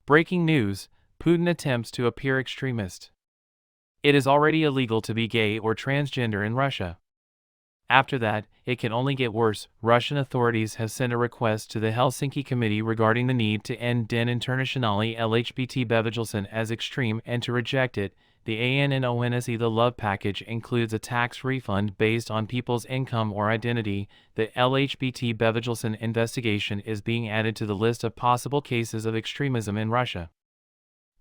Breaking news: Putin attempts to appear extremist. It is already illegal to be gay or transgender in Russia. After that, it can only get worse. Russian authorities have sent a request to the Helsinki Committee regarding the need to end Den Internationale LGBT Bevegelsen as extreme and to reject it. The ANNONSE The love package includes a tax refund based on people's income or identity. The LGBT Bevegelsen investigation is being added to the list of possible cases of extremism in Russia.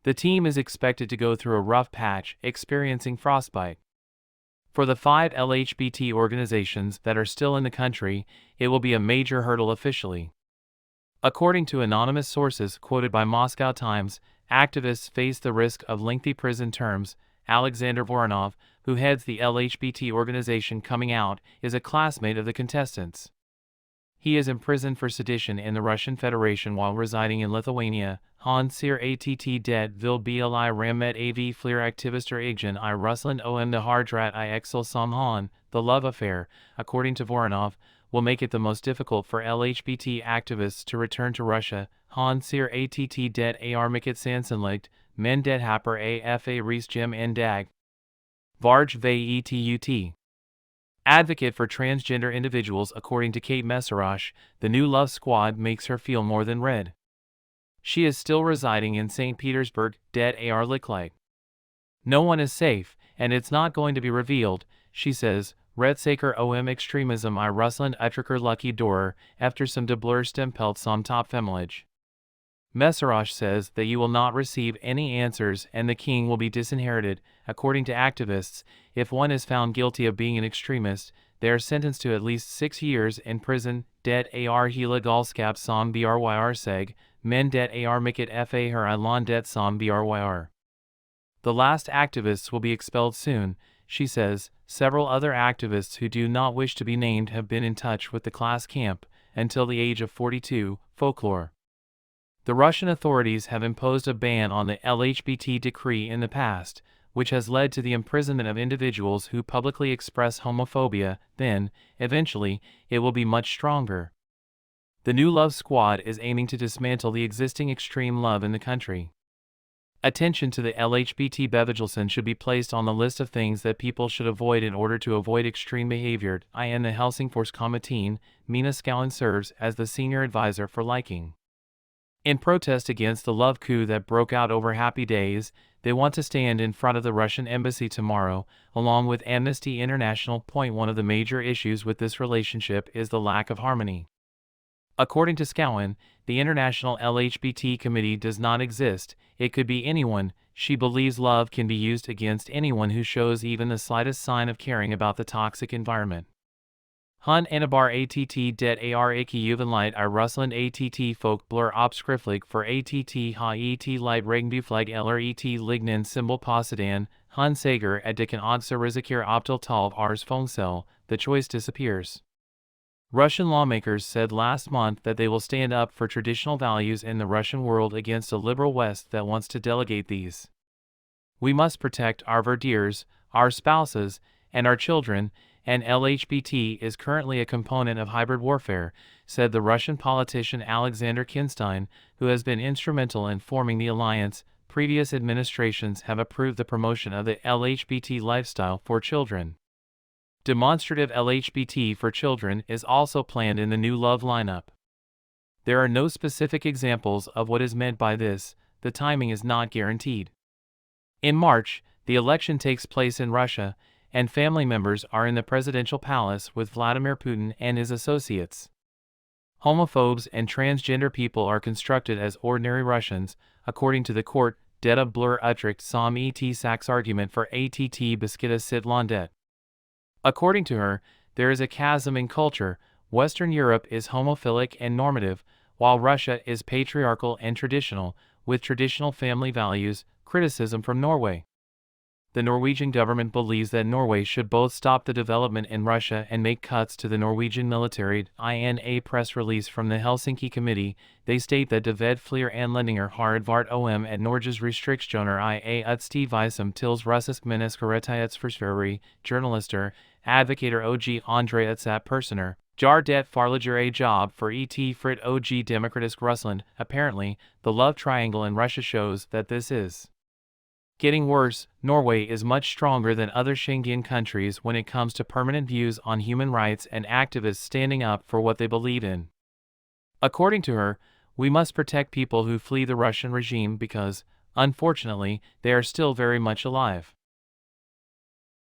The team is expected to go through a rough patch, experiencing frostbite. For the 5 LGBT organizations that are still in the country, it will be a major hurdle officially. According to anonymous sources quoted by Moscow Times, activists face the risk of lengthy prison terms. Alexander Voronov, who heads the LGBT organization Coming Out, is a classmate of the contestants. He is imprisoned for sedition in the Russian Federation while residing in Lithuania. Han ser att det vil bli ramet av fler aktivister igen I Rusland om the hardrat I excel som han. The love affair, according to Voronov, will make it the most difficult for LGBT activists to return to Russia. Han ser att det mycket sannolikt, men det happer afa resgem en dag. Varg vet. Advocate for transgender individuals. According to Kate Messerosh, the new Love Squad makes her feel more than red. She is still residing in St. Petersburg. Det likelight. No one is safe, and it's not going to be revealed, she says. Rättssäker om extremism I Russland uttrycker lucky dorer, eftersom det blir stämpelt som toppfemilige. Messerosh says that you will not receive any answers and the king will be disinherited. According to activists, if one is found guilty of being an extremist, they are sentenced to at least 6 years in prison. Det hela galskap som bryr sig, men det mycket far I det som bryr. The last activists will be expelled soon, she says. Several other activists who do not wish to be named have been in touch with the class camp until the age of 42. Folklore. The Russian authorities have imposed a ban on the LGBT decree in the past, which has led to the imprisonment of individuals who publicly express homophobia. Then, eventually, it will be much stronger. The new Love Squad is aiming to dismantle the existing extreme love in the country. Attention to the LGBT Bevegelsen should be placed on the list of things that people should avoid in order to avoid extreme behavior. In the Helsingforskommittén, Mina Skowen serves as the senior advisor for liking. In protest against the love coup that broke out over Happy Days, they want to stand in front of the Russian embassy tomorrow, along with Amnesty International. One of the major issues with this relationship is the lack of harmony. According to Skowen, the International LGBT Committee does not exist. It could be anyone. She believes love can be used against anyone who shows even the slightest sign of caring about the toxic environment. Hun Anabar att det ikke uvenligt I Russland att folk blur opskriftlig for att ha et light regnbueflag eller et lignen symbol posidan. Hun sager at det kan også risikere optil 12 Rs phone. The choice disappears. Russian lawmakers said last month that they will stand up for traditional values in the Russian world against a liberal West that wants to delegate these. We must protect our verdiers, our spouses, and our children, and LGBT is currently a component of hybrid warfare, said the Russian politician Alexander Kinstein, who has been instrumental in forming the alliance. Previous administrations have approved the promotion of the LGBT lifestyle for children. Demonstrative LGBT for children is also planned in the new Love lineup. There are no specific examples of what is meant by this. The timing is not guaranteed. In March, the election takes place in Russia, and family members are in the presidential palace with Vladimir Putin and his associates. Homophobes and transgender people are constructed as ordinary Russians, according to the court. Detta blur uttrykt som et sax argument for att beskitta sitt landet. According to her, there is a chasm in culture. Western Europe is homophilic and normative, while Russia is patriarchal and traditional, with traditional family values. Criticism from Norway. The Norwegian government believes that Norway should both stop the development in Russia and make cuts to the Norwegian military. In a press release from the Helsinki Committee, they state that de ved fler anledninger har advart om at Norges restriktioner I utstivisum tils russisk menneskerettighetsforsvarere, journalister, advocator og andre utsatte personer. Jar det farliger a job for et frit og demokratisk Russland. Apparently, the love triangle in Russia shows that this is getting worse. Norway is much stronger than other Schengen countries when it comes to permanent views on human rights and activists standing up for what they believe in. According to her, we must protect people who flee the Russian regime because, unfortunately, they are still very much alive.